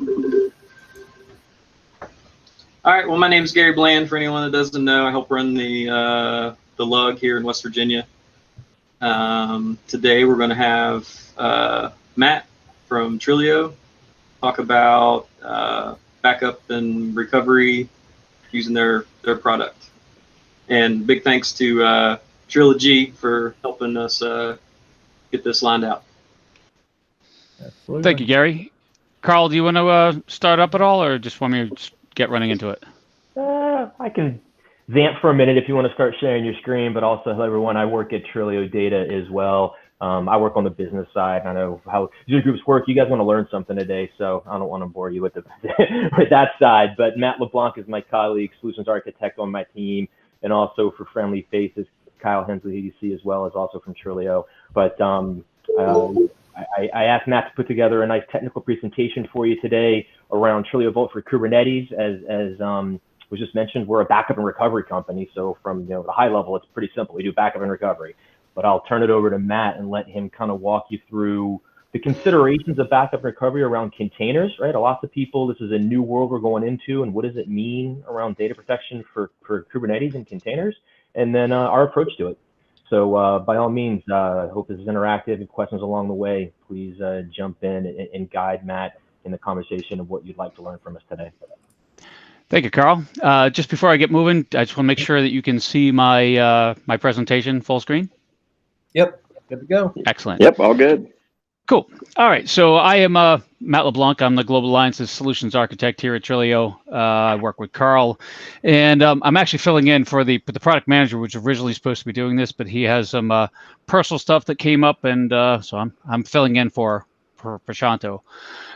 All right. Well, my name is Gary Bland. For anyone that doesn't know, I help run the LUG here in West Virginia. Today we're going to have Matt from Trilio talk about backup and recovery using their product. And big thanks to Trilio for helping us get this lined out. Absolutely. Thank you, Gary. Carl, do you want to start up at all, or just want me to just get running into it? I can vamp for a minute if you want to start sharing your screen, but also hello everyone. I work at Trilio Data as well. I work on the business side. I know how user groups work. You guys want to learn something today, so I don't want to bore you with with that side. But Matt LeBlanc is my colleague, solutions architect on my team, and also for Friendly Faces, Kyle Hensley, who you see as well, is also from Trilio. But I asked Matt to put together a nice technical presentation for you today around Trilio Vault for Kubernetes. As was just mentioned, we're a backup and recovery company. So from the high level, it's pretty simple. We do backup and recovery. But I'll turn it over to Matt and let him kind of walk you through the considerations of backup and recovery around containers, right? A lot of people, this is a new world we're going into, and what does it mean around data protection for Kubernetes and containers, and then our approach to it. So by all means, I hope this is interactive. And questions along the way, please jump in and guide Matt in the conversation of what you'd like to learn from us today. Thank you, Carl. Just before I get moving, I just want to make sure that you can see my my presentation full screen. Yep, good to go. Excellent. Yep, all good. Cool. All right. So I am Matt LeBlanc. I'm the Global Alliances Solutions Architect here at Trilio. I work with Carl, and I'm actually filling in for the product manager, which was originally supposed to be doing this, but he has some personal stuff that came up, and so I'm filling in for Prashanto.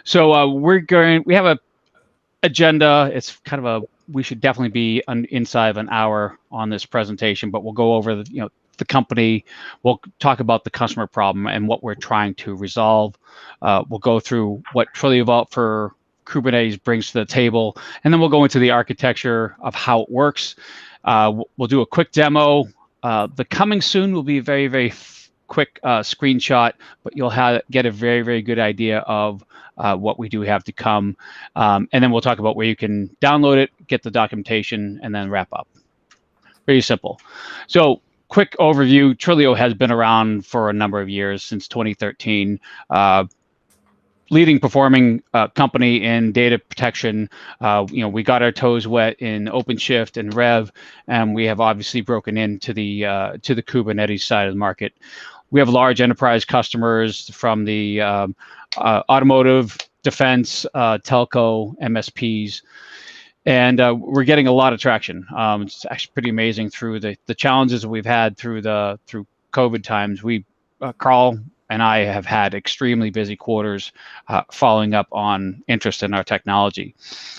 So we have a agenda. It's kind of we should definitely be inside of an hour on this presentation, but we'll go over the company. We'll talk about the customer problem and what we're trying to resolve. We'll go through what Trilio Vault for Kubernetes brings to the table, and then we'll go into the architecture of how it works. We'll do a quick demo. The coming soon will be a very, very quick screenshot, but you'll get a very, very good idea of what we do have to come. And then we'll talk about where you can download it, get the documentation, and then wrap up. Pretty simple. So quick overview, Trilio has been around for a number of years, since 2013. Leading performing company in data protection. We got our toes wet in Openshift and Rev, and we have obviously broken into the Kubernetes side of the market. We have large enterprise customers from the automotive, defense, telco, MSPs. And we're getting a lot of traction. It's actually pretty amazing through the challenges that we've had through COVID times. Carl and I have had extremely busy quarters following up on interest in our technology.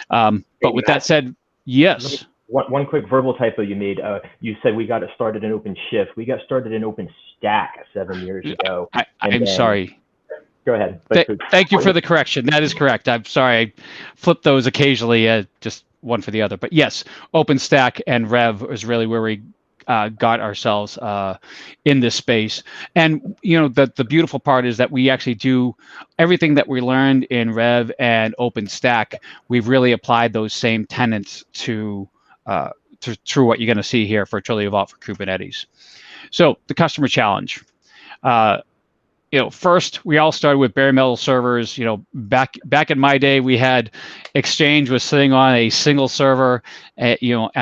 But with that said, yes. One quick verbal typo you made. You said we got it started in OpenShift. We got started in OpenStack 7 years ago. I'm sorry. Go ahead. Thank you for the correction. That is correct. I'm sorry. I flip those occasionally, just one for the other. But yes, OpenStack and Rev is really where we got ourselves in this space. And the beautiful part is that we actually do everything that we learned in Rev and OpenStack. We've really applied those same tenets to what you're going to see here for Trilio Vault for Kubernetes. So the customer challenge. First, we all started with bare metal servers. Back in my day, we had Exchange was sitting on a single server, and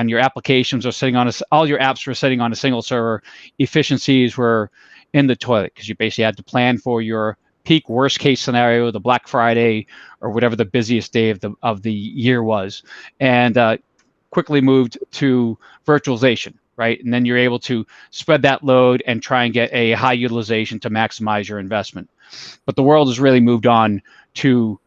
your applications are sitting on all your apps were sitting on a single server. Efficiencies were in the toilet because you basically had to plan for your peak worst case scenario, the Black Friday or whatever the busiest day of the year was, and quickly moved to virtualization. Right? And then you're able to spread that load and try and get a high utilization to maximize your investment. But the world has really moved on to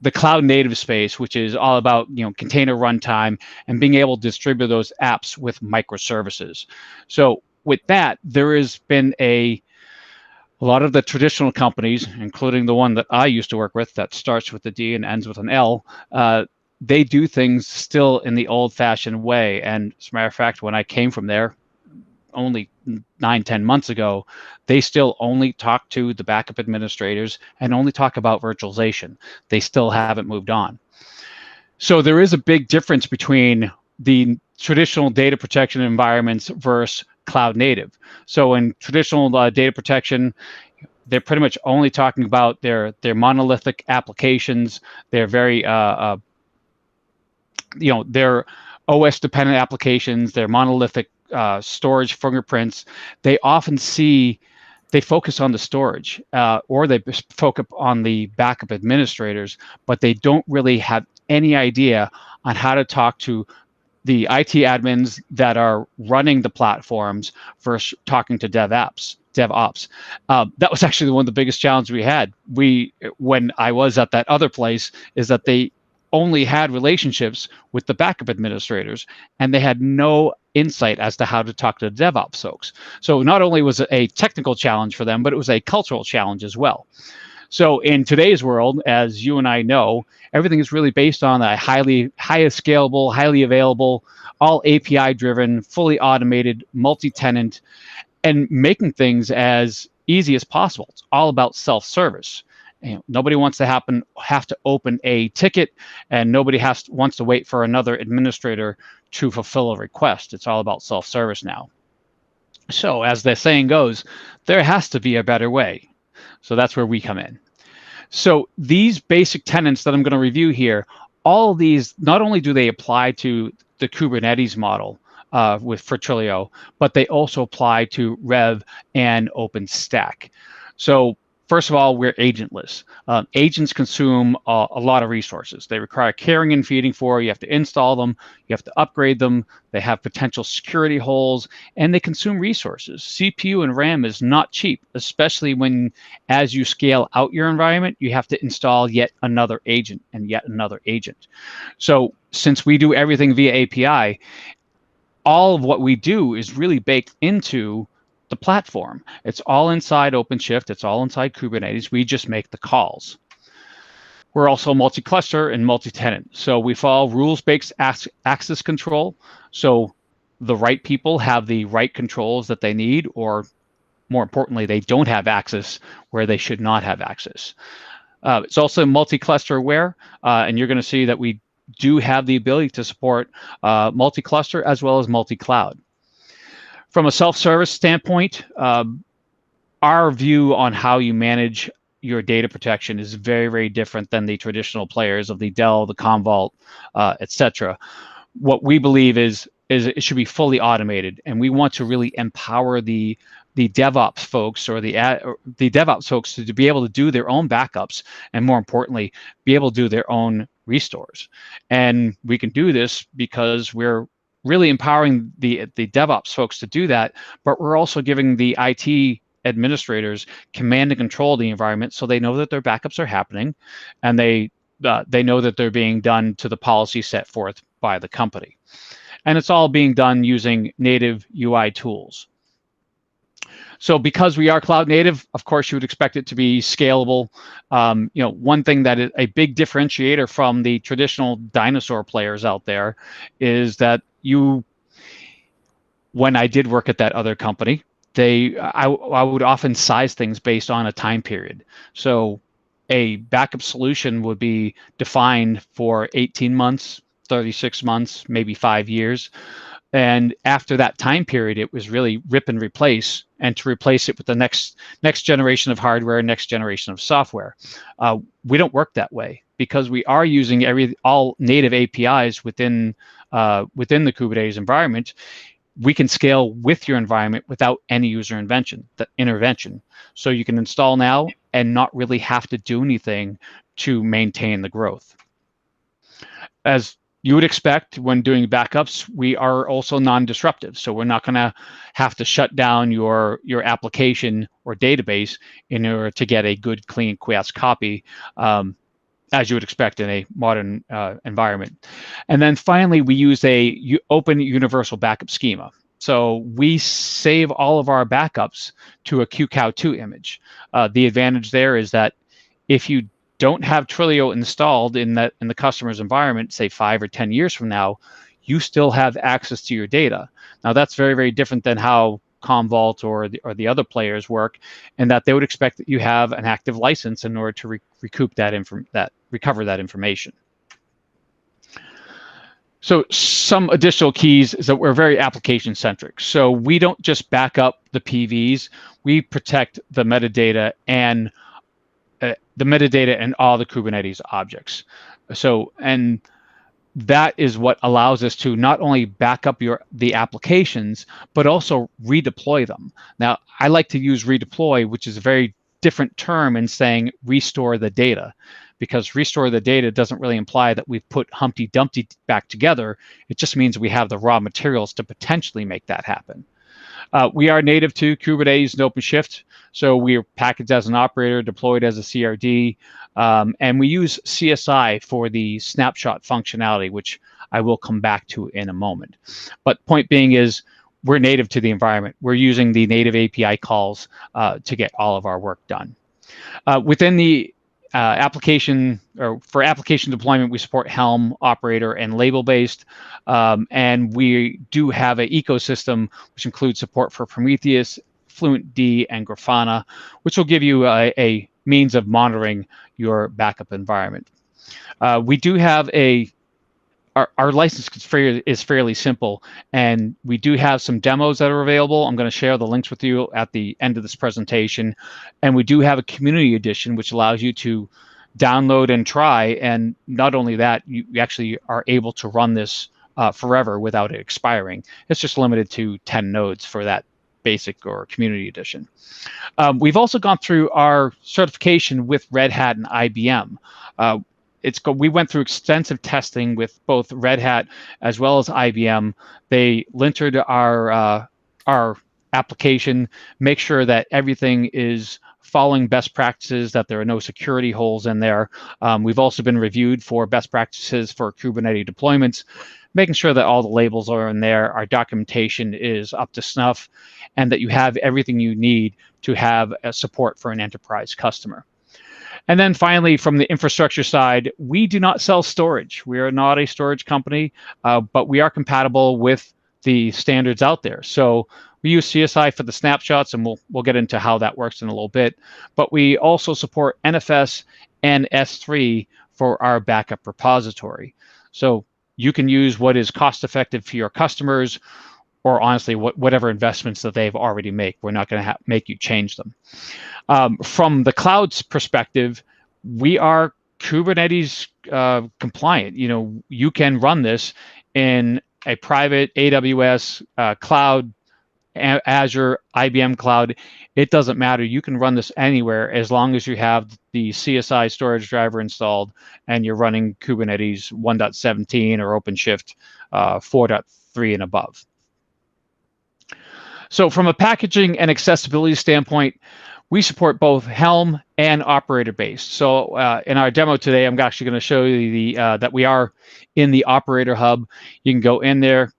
the cloud native space, which is all about container runtime and being able to distribute those apps with microservices. So with that, there has been a lot of the traditional companies, including the one that I used to work with that starts with a D and ends with an L, they do things still in the old-fashioned way. And as a matter of fact, when I came from there, only 9-10 months ago, they still only talk to the backup administrators and only talk about virtualization. They still haven't moved on. So there is a big difference between the traditional data protection environments versus cloud native. So in traditional data protection, they're pretty much only talking about their monolithic applications. They're very their OS dependent applications, their monolithic storage fingerprints. They often they focus on the storage or they focus on the backup administrators, but they don't really have any idea on how to talk to the IT admins that are running the platforms versus talking to DevOps. That was actually one of the biggest challenges we had. When I was at that other place, is that they only had relationships with the backup administrators, and they had no insight as to how to talk to the DevOps folks. So not only was it a technical challenge for them, but it was a cultural challenge as well. So in today's world, as you and I know, everything is really based on a highly scalable, highly available, all API driven, fully automated, multi-tenant, and making things as easy as possible. It's all about self-service. Nobody wants to have to open a ticket, and nobody wants to wait for another administrator to fulfill a request. It's all about self-service now. So as the saying goes, there has to be a better way. So that's where we come in. So these basic tenets that I'm going to review here, all of these, not only do they apply to the Kubernetes model for Trilio, but they also apply to Rev and OpenStack. So first of all, we're agentless. Agents consume a lot of resources. They require caring and feeding for. You have to install them. You have to upgrade them. They have potential security holes, and they consume resources. CPU and RAM is not cheap, especially when, as you scale out your environment, you have to install yet another agent and yet another agent. So since we do everything via API, all of what we do is really baked into the platform. It's all inside Openshift. It's all inside Kubernetes. We just make the calls. We're also multi-cluster and multi-tenant. So we follow rules-based access control. So the right people have the right controls that they need, or more importantly, they don't have access where they should not have access. It's also multi-cluster aware, and you're going to see that we do have the ability to support multi-cluster as well as multi-cloud. From a self-service standpoint, our view on how you manage your data protection is very, very different than the traditional players of the Dell, the Commvault, etc. What we believe is it should be fully automated, and we want to really empower the DevOps folks or the DevOps folks to be able to do their own backups, and more importantly, be able to do their own restores. And we can do this because we're really empowering the DevOps folks to do that, but we're also giving the IT administrators command and control of the environment, so they know that their backups are happening, and they know that they're being done to the policy set forth by the company. And it's all being done using native UI tools. So because we are cloud native, of course, you would expect it to be scalable. One thing that is a big differentiator from the traditional dinosaur players out there is that when I did work at that other company, I would often size things based on a time period. So a backup solution would be defined for 18 months, 36 months, maybe 5 years. And after that time period, it was really rip and replace, and to replace it with the next generation of hardware, next generation of software. We don't work that way because we are using all native APIs within the Kubernetes environment. We can scale with your environment without any user intervention. So you can install now and not really have to do anything to maintain the growth. As you would expect when doing backups, we are also non-disruptive. So we're not going to have to shut down your application or database in order to get a good, clean, fast copy, as you would expect in a modern environment. And then finally, we use a open universal backup schema. So we save all of our backups to a QCOW2 image. The advantage there is that if you don't have Trilio installed in the customer's environment, say 5 or 10 years from now, you still have access to your data. Now, that's very, very different than how Commvault or the other players work, and that they would expect that you have an active license in order to recover that information. So some additional keys is that we're very application centric. So we don't just back up the PVs, we protect the metadata and all the Kubernetes objects. So, and that is what allows us to not only back up the applications, but also redeploy them. Now, I like to use redeploy, which is a very different term in saying restore the data, because restore the data doesn't really imply that we've put Humpty Dumpty back together. It just means we have the raw materials to potentially make that happen. We are native to Kubernetes and OpenShift, so we are packaged as an operator, deployed as a CRD, and we use CSI for the snapshot functionality, which I will come back to in a moment. But point being is, we're native to the environment. We're using the native API calls to get all of our work done. Within the application, or for application deployment, we support Helm, Operator, and label-based, and we do have an ecosystem which includes support for Prometheus, Fluentd, and Grafana, which will give you a means of monitoring your backup environment. We do have our license is fairly simple, and we do have some demos that are available. I'm going to share the links with you at the end of this presentation. And we do have a community edition, which allows you to download and try. And not only that, you actually are able to run this forever without it expiring. It's just limited to 10 nodes for that basic or community edition. We've also gone through our certification with Red Hat and IBM. We went through extensive testing with both Red Hat as well as IBM. They lintered our application, make sure that everything is following best practices, that there are no security holes in there. We've also been reviewed for best practices for Kubernetes deployments, making sure that all the labels are in there, our documentation is up to snuff, and that you have everything you need to have a support for an enterprise customer. And then finally, from the infrastructure side, we do not sell storage. We are not a storage company, but we are compatible with the standards out there. So we use CSI for the snapshots, and we'll get into how that works in a little bit. But we also support NFS and S3 for our backup repository. So you can use what is cost effective for your customers, or honestly, whatever investments that they've already made. We're not going to make you change them. From the cloud's perspective, we are Kubernetes compliant. You know, you can run this in a private AWS cloud, Azure, IBM cloud. It doesn't matter. You can run this anywhere as long as you have the CSI storage driver installed and you're running Kubernetes 1.17 or OpenShift 4.3 and above. So from a packaging and accessibility standpoint, we support both Helm and operator-based. So in our demo today, I'm actually going to show you that we are in the Operator Hub. You can go in there,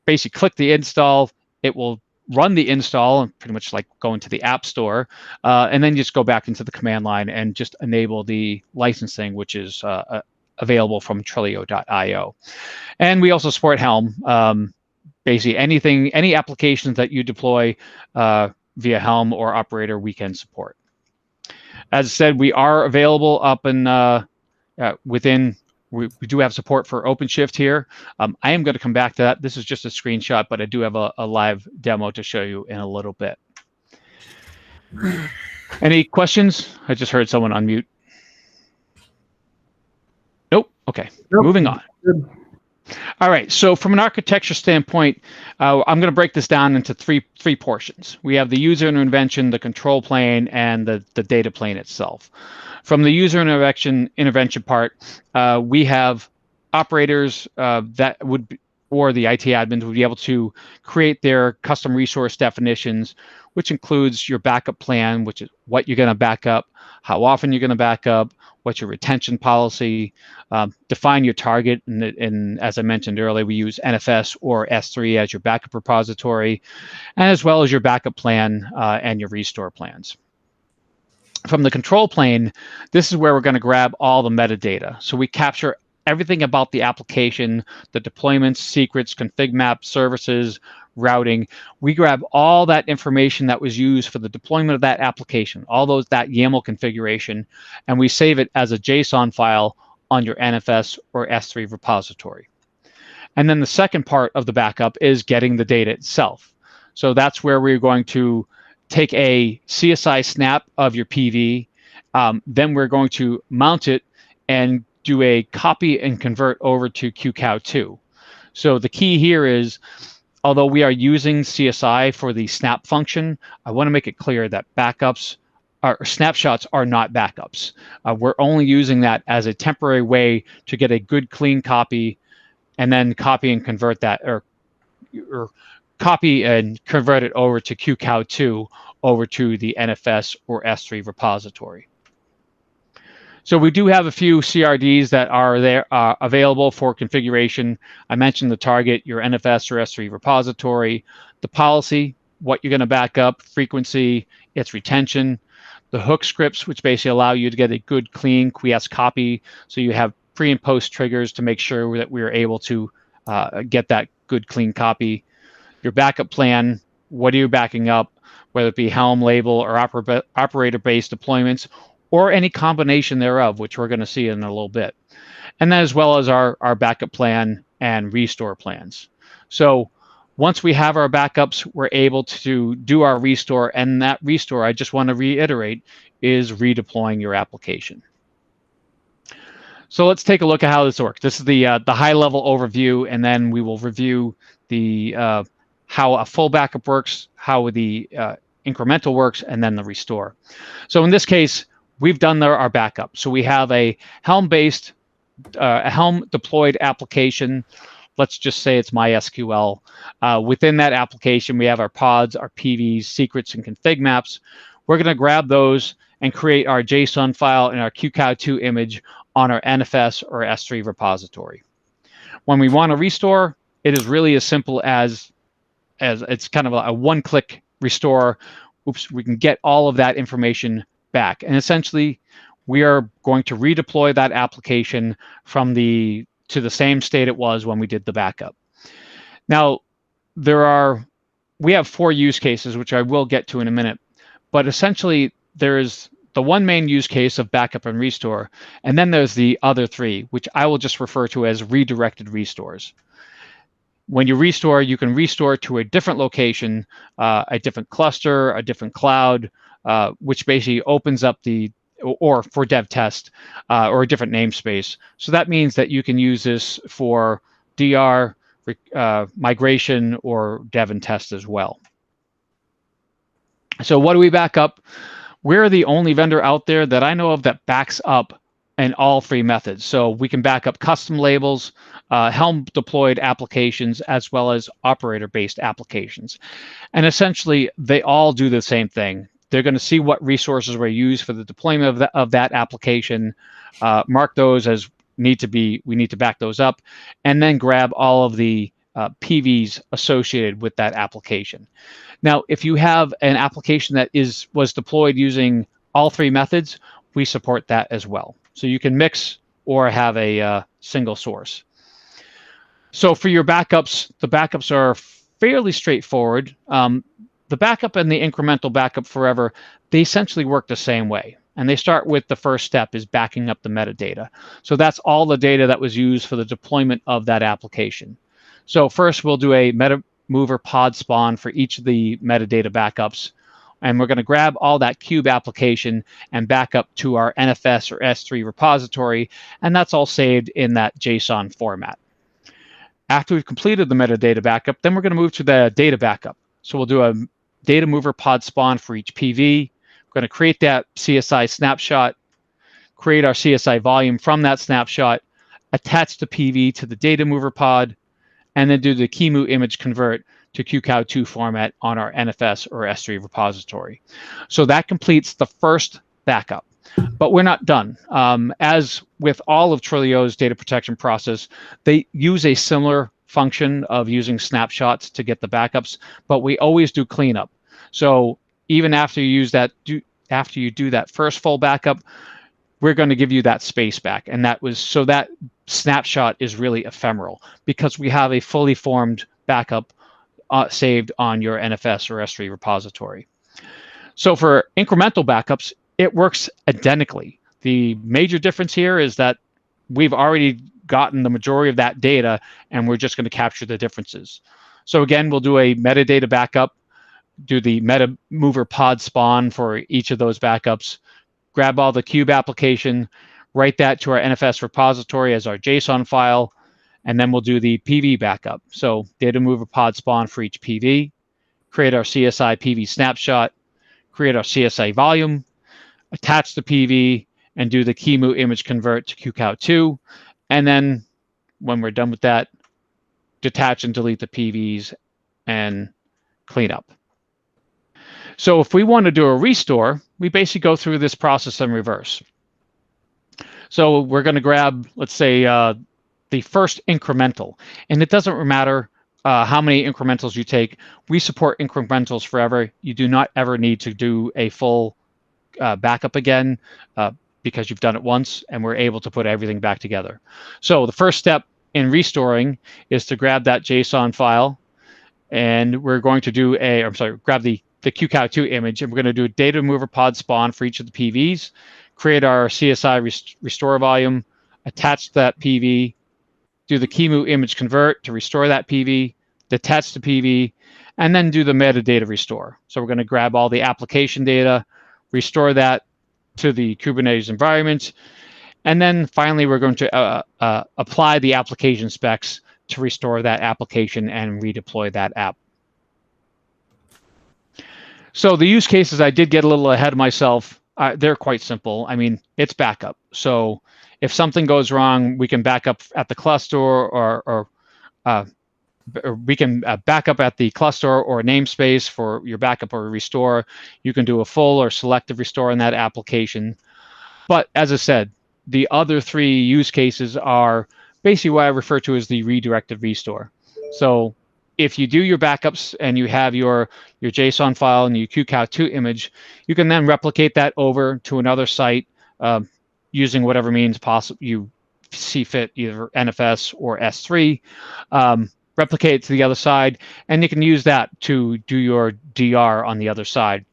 basically click the install. It will run the install, pretty much like going to the App Store, and then just go back into the command line and just enable the licensing, which is available from Trilio.io. And we also support Helm. Basically, any applications that you deploy via Helm or Operator, we can support. As I said, we are available up in we do have support for OpenShift here. I am going to come back to that. This is just a screenshot, but I do have a live demo to show you in a little bit. Any questions? I just heard someone unmute. Nope. Okay. Nope. Moving on. Good. All right, so from an architecture standpoint, I'm going to break this down into three portions. We have the user intervention, the control plane, and the data plane itself. From the user intervention part, we have operators that would be, or the IT admins would be able to create their custom resource definitions, which includes your backup plan, which is what you're going to back up, how often you're going to back up, what's your retention policy, define your target, and as I mentioned earlier, we use NFS or S3 as your backup repository, as well as your backup plan and your restore plans. From the control plane, this is where we're going to grab all the metadata. So we capture everything about the application, the deployments, secrets, config maps, services, routing. We grab all that information that was used for the deployment of that application, that YAML configuration, and we save it as a JSON file on your NFS or S3 repository. And then the second part of the backup is getting the data itself. So that's where we're going to take a CSI snap of your PV. Then we're going to mount it and do a copy and convert over to QCOW2. So the key here is, although we are using CSI for the snap function, I want to make it clear that snapshots are not backups. We're only using that as a temporary way to get a good clean copy, and then copy and convert that, or copy and convert it over to QCOW2 over to the NFS or S3 repository. So we do have a few CRDs that are there available for configuration. I mentioned the target, your NFS or S3 repository, the policy, what you're going to back up, frequency, its retention, the hook scripts, which basically allow you to get a good, clean, quiesce copy. So you have pre and post triggers to make sure that we are able to get that good, clean copy. Your backup plan, what are you backing up, whether it be Helm, label, or operator-based deployments, or any combination thereof, which we're going to see in a little bit. And then as well as our backup plan and restore plans. So once we have our backups, we're able to do our restore, and that restore, I just want to reiterate, is redeploying your application. So let's take a look at how this works. This is the high-level overview, and then we will review the how a full backup works, how the incremental works, and then the restore. So in this case, we've done our backup. So we have a Helm-based, a Helm deployed application. Let's just say it's MySQL. Within that application, we have our pods, our PVs, secrets, and config maps. We're going to grab those and create our JSON file and our QCOW2 image on our NFS or S3 repository. When we want to restore, it is really as simple as it's kind of a one-click restore. Oops, we can get all of that information back. And essentially, we are going to redeploy that application to the same state it was when we did the backup. Now, we have 4 use cases, which I will get to in a minute. But essentially, there's the one main use case of backup and restore, and then there's the other 3, which I will just refer to as redirected restores. When you restore, you can restore to a different location, a different cluster, a different cloud, which basically opens up or for dev test, or a different namespace. So that means that you can use this for DR, migration, or dev and test as well. So what do we back up? We're the only vendor out there that I know of that backs up in all 3 methods. So we can back up custom labels, Helm deployed applications, as well as operator-based applications. And essentially, they all do the same thing. They're going to see what resources were used for the deployment of that application, mark those as we need to back those up, and then grab all of the PVs associated with that application. Now, if you have an application that was deployed using all 3 methods, we support that as well. So you can mix or have a single source. So for your backups, the backups are fairly straightforward. The backup and the incremental backup forever, they essentially work the same way. And they start with the first step is backing up the metadata. So that's all the data that was used for the deployment of that application. So first we'll do a metamover pod spawn for each of the metadata backups. And we're going to grab all that cube application and back up to our NFS or S3 repository. And that's all saved in that JSON format. After we've completed the metadata backup, then we're going to move to the data backup. So we'll do a data mover pod spawn for each PV. We're going to create that CSI snapshot, create our CSI volume from that snapshot, attach the PV to the data mover pod, and then do the QEMU image convert to QCOW2 format on our NFS or S3 repository. So that completes the first backup. But we're not done. As with all of Trilio's data protection process, they use a similar function of using snapshots to get the backups, but we always do cleanup. So even after you use that, after you do that first full backup, we're going to give you that space back, and that was so that snapshot is really ephemeral because we have a fully formed backup saved on your NFS or S3 repository. So for incremental backups, it works identically. The major difference here is that we've already gotten the majority of that data, and we're just going to capture the differences. So again, we'll do a metadata backup, do the meta mover pod spawn for each of those backups, grab all the cube application, write that to our NFS repository as our JSON file, and then we'll do the PV backup. So data mover pod spawn for each PV, create our CSI PV snapshot, create our CSI volume, attach the PV, and do the QEMU image convert to QCOW2. And then when we're done with that, detach and delete the PVs and clean up. So if we want to do a restore, we basically go through this process in reverse. So we're going to grab, let's say, the first incremental. And it doesn't matter how many incrementals you take. We support incrementals forever. You do not ever need to do a full backup again because you've done it once, and we're able to put everything back together. So the first step in restoring is to grab that JSON file, and we're going to do grab the QCOW2 image, and we're going to do a data mover pod spawn for each of the PVs, create our CSI restore volume, attach that PV, do the QEMU image convert to restore that PV, detach the PV, and then do the metadata restore. So we're going to grab all the application data, restore that to the Kubernetes environment, and then finally we're going to apply the application specs to restore that application and redeploy that app. So the use cases, I did get a little ahead of myself. They're quite simple. I mean, it's backup. So if something goes wrong, we can back up at the cluster or we can back up at the cluster or namespace for your backup or restore. You can do a full or selective restore in that application. But as I said, the other three use cases are basically what I refer to as the redirected restore. So if you do your backups and you have your JSON file and your QCOW2 image, you can then replicate that over to another site using whatever means possible you see fit, either NFS or S3. Replicate it to the other side, and you can use that to do your DR on the other side.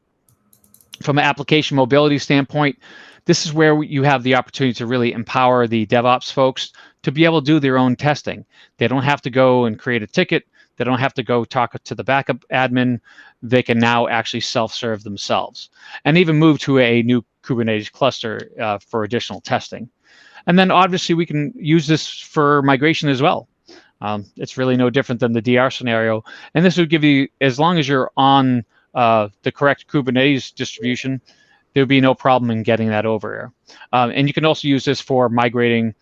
From an application mobility standpoint, this is where you have the opportunity to really empower the DevOps folks to be able to do their own testing. They don't have to go and create a ticket. They don't have to go talk to the backup admin. They can now actually self-serve themselves and even move to a new Kubernetes cluster for additional testing. And then obviously we can use this for migration as well. It's really no different than the DR scenario. And this would give you, as long as you're on the correct Kubernetes distribution, there would be no problem in getting that over here. And you can also use this for migrating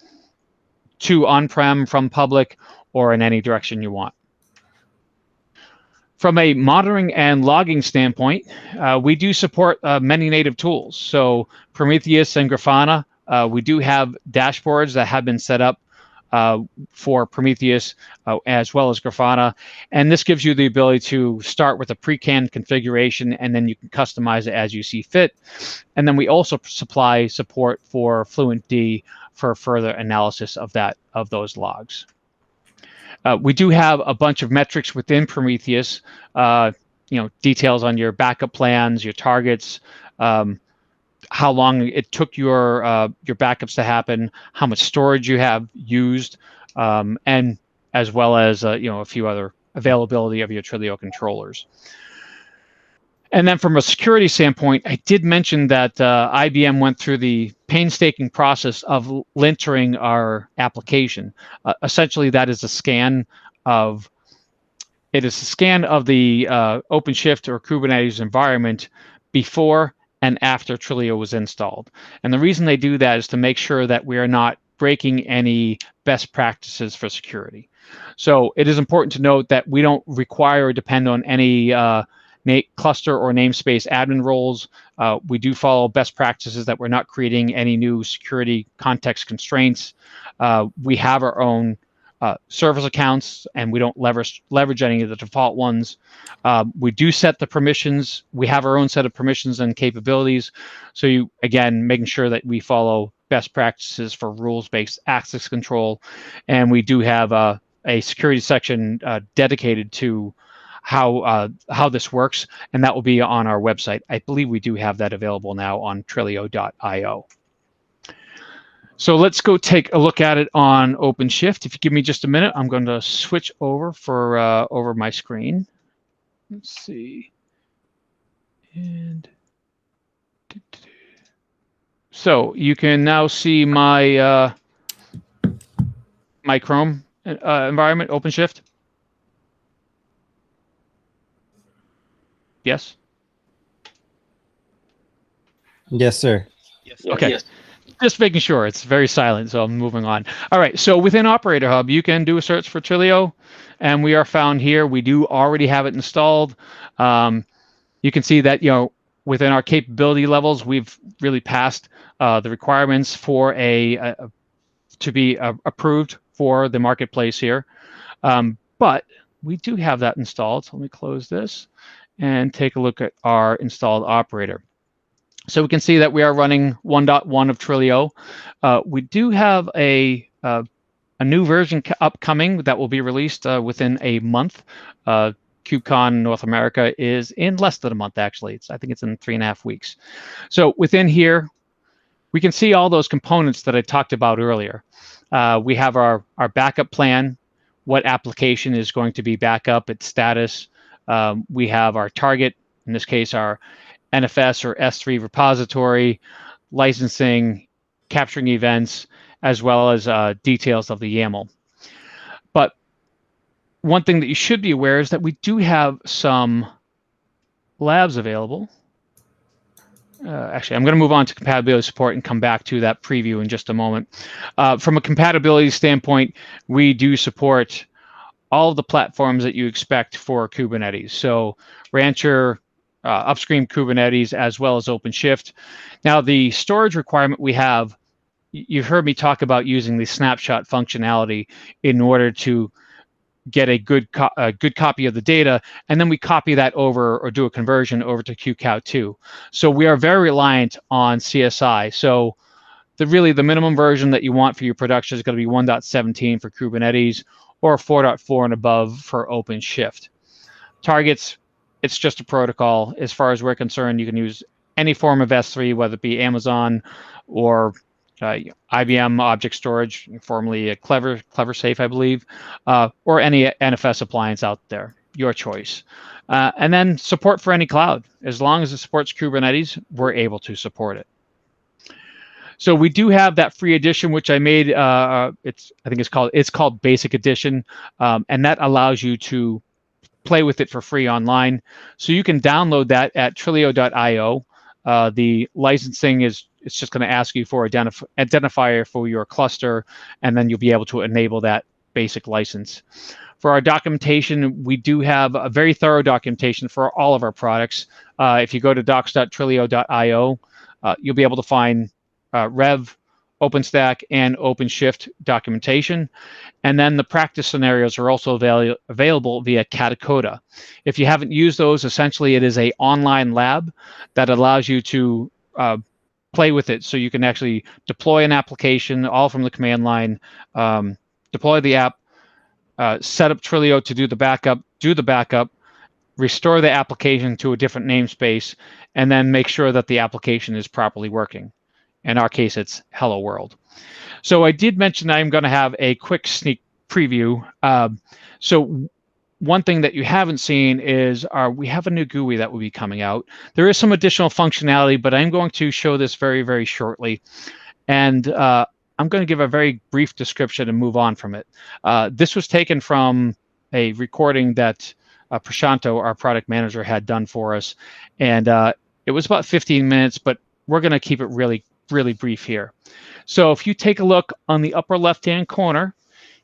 to on-prem from public or in any direction you want. From a monitoring and logging standpoint, we do support many native tools. So Prometheus and Grafana, we do have dashboards that have been set up for Prometheus as well as Grafana. And this gives you the ability to start with a pre-canned configuration, and then you can customize it as you see fit. And then we also supply support for FluentD for further analysis of those logs. We do have a bunch of metrics within Prometheus, details on your backup plans, your targets, how long it took your backups to happen, how much storage you have used, and as well as a few other availability of your Trilio controllers. And then from a security standpoint, I did mention that IBM went through the painstaking process of lintering our application. Essentially, that is a scan of the Openshift or Kubernetes environment before and after Trilio was installed. And the reason they do that is to make sure that we are not breaking any best practices for security. So it is important to note that we don't require or depend on any cluster or namespace admin roles. We do follow best practices that we're not creating any new security context constraints. We have our own service accounts, and we don't leverage any of the default ones. We do set the permissions. We have our own set of permissions and capabilities. So again, making sure that we follow best practices for rules-based access control, and we do have a security section dedicated to how this works, and that will be on our website. I believe we do have that available now on Trilio.io. So let's go take a look at it on Openshift. If you give me just a minute, I'm going to switch over over my screen. Let's see. And so you can now see my my Chrome environment, Openshift. Yes. Yes, sir. Yes. Okay. Yes. Just making sure. It's very silent, so I'm moving on. All right, so within Operator Hub, you can do a search for Trilio, and we are found here. We do already have it installed. You can see that, within our capability levels, we've really passed the requirements for to be approved for the marketplace here. But we do have that installed. So let me close this and take a look at our installed operator. So we can see that we are running 1.1 of Trilio. We do have a new version upcoming that will be released within a month. KubeCon North America is in less than a month, actually. I think it's in 3.5 weeks. So within here, we can see all those components that I talked about earlier. We have our backup plan, what application is going to be backup, its status. We have our target, in this case, our NFS or S3 repository, licensing, capturing events, as well as details of the YAML. But one thing that you should be aware is that we do have some labs available. Actually, I'm going to move on to compatibility support and come back to that preview in just a moment. From a compatibility standpoint, we do support all of the platforms that you expect for Kubernetes. So Rancher, upstream Kubernetes, as well as Openshift. Now, the storage requirement we have, you've heard me talk about using the snapshot functionality in order to get a good copy of the data, and then we copy that over or do a conversion over to QCOW2. So we are very reliant on CSI. So the minimum version that you want for your production is going to be 1.17 for Kubernetes or 4.4 and above for Openshift. Targets, it's just a protocol. As far as we're concerned, you can use any form of S3, whether it be Amazon or IBM Object Storage, formerly a CleverSafe, I believe, or any NFS appliance out there, your choice. And then support for any cloud. As long as it supports Kubernetes, we're able to support it. So we do have that free edition, which I made. I think it's called Basic Edition, and that allows you to play with it for free online. So you can download that at Trilio.io. The licensing it's just going to ask you for identifier for your cluster, and then you'll be able to enable that basic license. For our documentation, we do have a very thorough documentation for all of our products. If you go to docs.trilio.io, you'll be able to find Rev, OpenStack, and OpenShift documentation. And then the practice scenarios are also available via Katacoda. If you haven't used those, essentially it is an online lab that allows you to play with it. So you can actually deploy an application all from the command line, deploy the app, set up Trilio to do the backup, restore the application to a different namespace, and then make sure that the application is properly working. In our case, it's Hello World. So I did mention I'm going to have a quick sneak preview. So one thing that you haven't seen is we have a new GUI that will be coming out. There is some additional functionality, but I'm going to show this very, very shortly. And I'm going to give a very brief description and move on from it. This was taken from a recording that Prashanto, our product manager, had done for us. And it was about 15 minutes, but we're going to keep it really, really brief here. So if you take a look on the upper left-hand corner,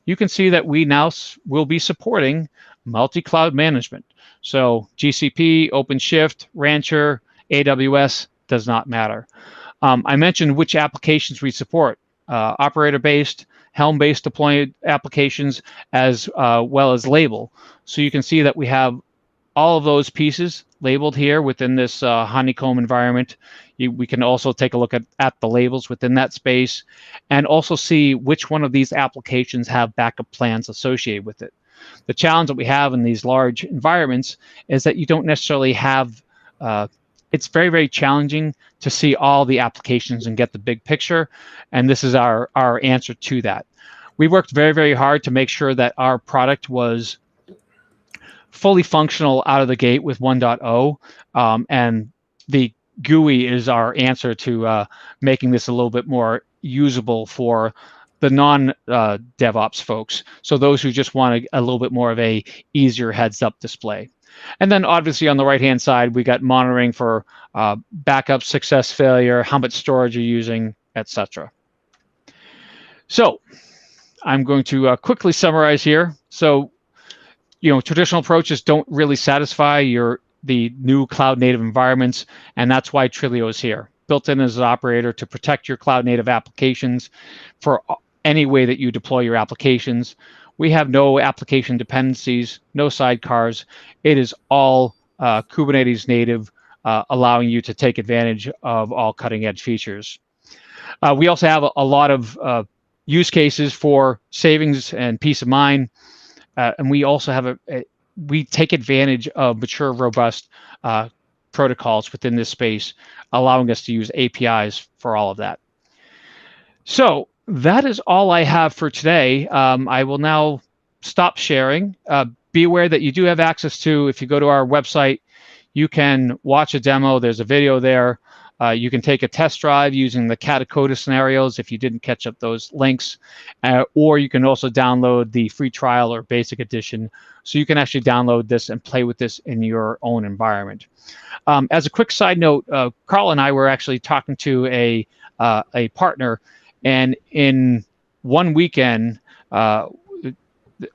you can see that we now will be supporting multi-cloud management. So GCP, OpenShift, Rancher, AWS, does not matter. I mentioned which applications we support, operator-based, Helm-based deployed applications, as well as Label. So you can see that we have all of those pieces labeled here within this honeycomb environment. We can also take a look at the labels within that space and also see which one of these applications have backup plans associated with it. The challenge that we have in these large environments is that you don't necessarily have, it's very, very challenging to see all the applications and get the big picture. And this is our answer to that. We worked very, very hard to make sure that our product was fully functional out of the gate with 1.0, and the GUI is our answer to making this a little bit more usable for the non-DevOps folks. So those who just want a little bit more of a easier heads-up display. And then obviously on the right-hand side, we got monitoring for backup, success, failure, how much storage you're using, etc. So I'm going to quickly summarize here. So, traditional approaches don't really satisfy the new cloud-native environments, and that's why Trilio is here, built in as an operator to protect your cloud-native applications for any way that you deploy your applications. We have no application dependencies, no sidecars. It is all Kubernetes native, allowing you to take advantage of all cutting-edge features. We also have a lot of use cases for savings and peace of mind. And we also have we take advantage of mature, robust protocols within this space, allowing us to use APIs for all of that. So that is all I have for today. I will now stop sharing. Be aware that you do have access to, if you go to our website, you can watch a demo. There's a video there. You can take a test drive using the Katacoda scenarios if you didn't catch up those links, or you can also download the free trial or basic edition, so you can actually download this and play with this in your own environment. As a quick side note, Carl and I were actually talking to a partner, and in one weekend,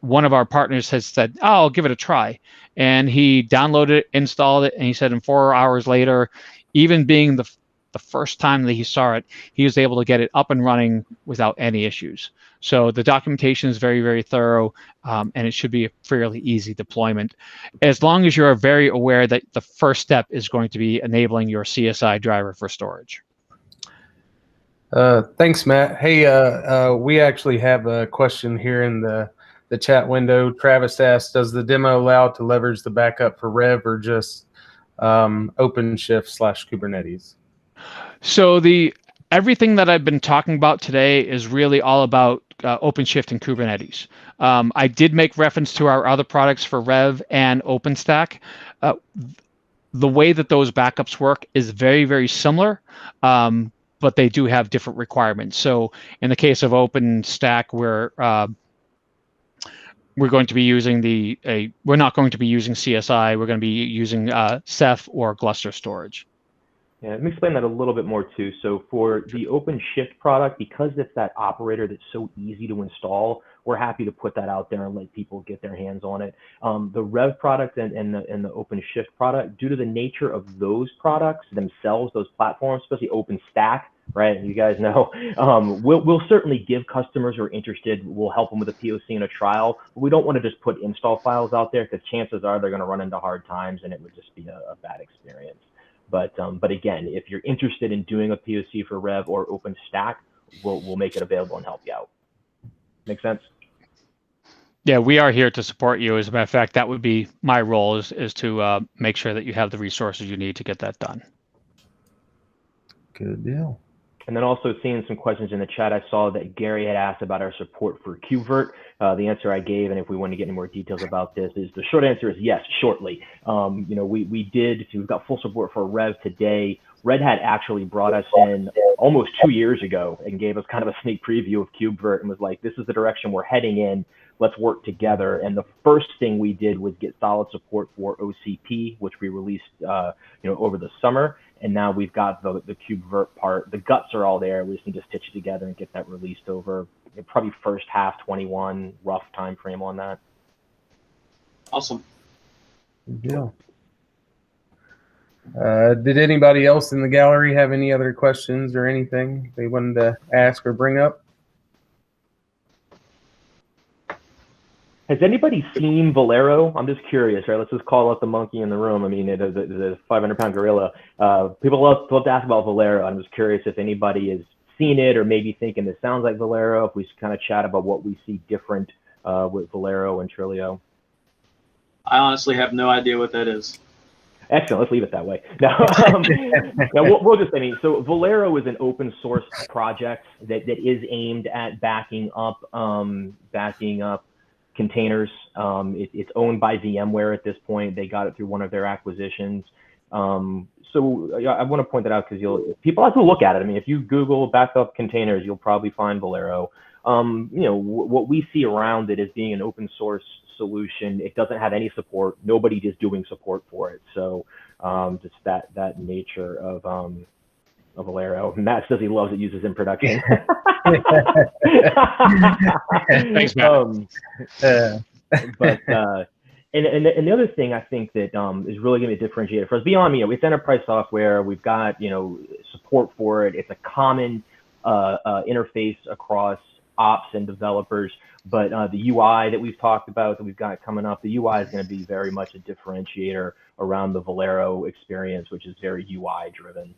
one of our partners has said, "Oh, I'll give it a try," and he downloaded it, installed it, and he said in 4 hours later, even being the first time that he saw it, he was able to get it up and running without any issues. So the documentation is very, very thorough, and it should be a fairly easy deployment, as long as you're very aware that the first step is going to be enabling your CSI driver for storage. Thanks, Matt. Hey, we actually have a question here in the chat window. Travis asked, does the demo allow to leverage the backup for Rev or just Openshift / Kubernetes? So everything that I've been talking about today is really all about Openshift and Kubernetes. I did make reference to our other products for Rev and OpenStack. The way that those backups work is very, very similar, but they do have different requirements. So in the case of OpenStack, we're going to be using we're not going to be using CSI. We're going to be using Ceph or Gluster storage. Yeah, let me explain that a little bit more too. So for the OpenShift product, because it's that operator that's so easy to install, we're happy to put that out there and let people get their hands on it. The Rev product and the OpenShift product, due to the nature of those products themselves, those platforms, especially OpenStack, right? You guys know, we'll certainly give customers who are interested, we'll help them with a POC and a trial. But we don't want to just put install files out there, because chances are they're going to run into hard times and it would just be a bad experience. But again, if you're interested in doing a POC for Rev or OpenStack, we'll make it available and help you out. Make sense? Yeah, we are here to support you. As a matter of fact, that would be my role, is to make sure that you have the resources you need to get that done. Good deal. And then also seeing some questions in the chat, I saw that Gary had asked about our support for KubeVirt. The answer I gave, and if we want to get any more details about this, is the short answer is yes, shortly. We've got full support for Rev today. Red Hat actually brought us in almost 2 years ago and gave us kind of a sneak preview of KubeVirt and was like, this is the direction we're heading in. Let's work together. And the first thing we did was get solid support for OCP, which we released over the summer. And now we've got the KubeVirt part. The guts are all there. We just need to stitch it together and get that released over probably first half 21, rough time frame on that. Awesome. Good deal. Did anybody else in the gallery have any other questions or anything they wanted to ask or bring up? Has anybody seen Valero? I'm just curious, right? Let's just call out the monkey in the room. I mean, the 500-pound gorilla. People love to ask about Valero. I'm just curious if anybody has seen it or maybe thinking this sounds like Valero. If we kind of chat about what we see different with Valero and Trilio. I honestly have no idea what that is. Excellent. Let's leave it that way. No, we'll just, I mean, so Valero is an open source project that is aimed at backing up containers. It's owned by VMware at this point. They got it through one of their acquisitions. So I want to point that out because people have to look at it. I mean, if you Google backup containers, you'll probably find Valero. What we see around it as being an open source solution. It doesn't have any support. Nobody is doing support for it. So just that nature of Valero. Matt says he loves it, uses in production. Thanks, Matt. And the other thing I think that is really going to be a differentiator for us beyond, it's enterprise software. We've got, support for it. It's a common interface across ops and developers. But the UI that we've talked about, that we've got coming up, the UI is going to be very much a differentiator around the Valero experience, which is very UI driven.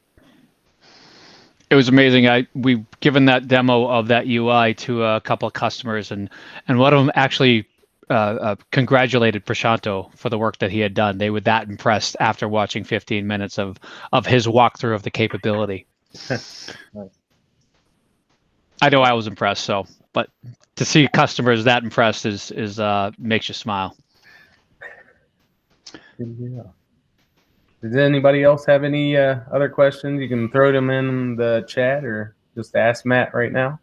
It was amazing. We've given that demo of that UI to a couple of customers, and one of them actually congratulated Prashanto for the work that he had done. They were that impressed after watching 15 minutes of his walkthrough of the capability. I know I was impressed, but to see customers that impressed is makes you smile. Yeah. Does anybody else have any other questions? You can throw them in the chat or just ask Matt right now.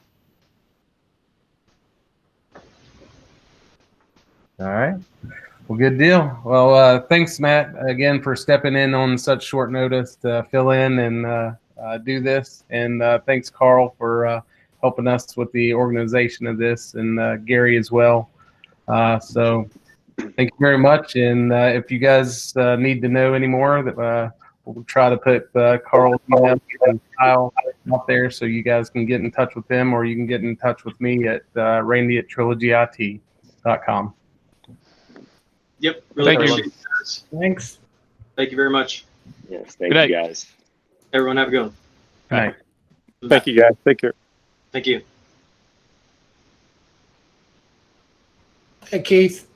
All right. Well, good deal. Well, thanks, Matt, again for stepping in on such short notice to fill in and do this. And thanks, Carl, for helping us with the organization of this, and Gary as well. So thank you very much. And if you guys need to know any more, we'll try to put Carl's email and Kyle out there so you guys can get in touch with them, or you can get in touch with me at randy@trilogyit.com. Yep. Really Thank you. appreciate it, guys. Thanks. Thank you very much. Yes, thank Good you night. guys. Everyone have a good one. Good night. Thank you guys. Take care. Thank you. Hey, Keith.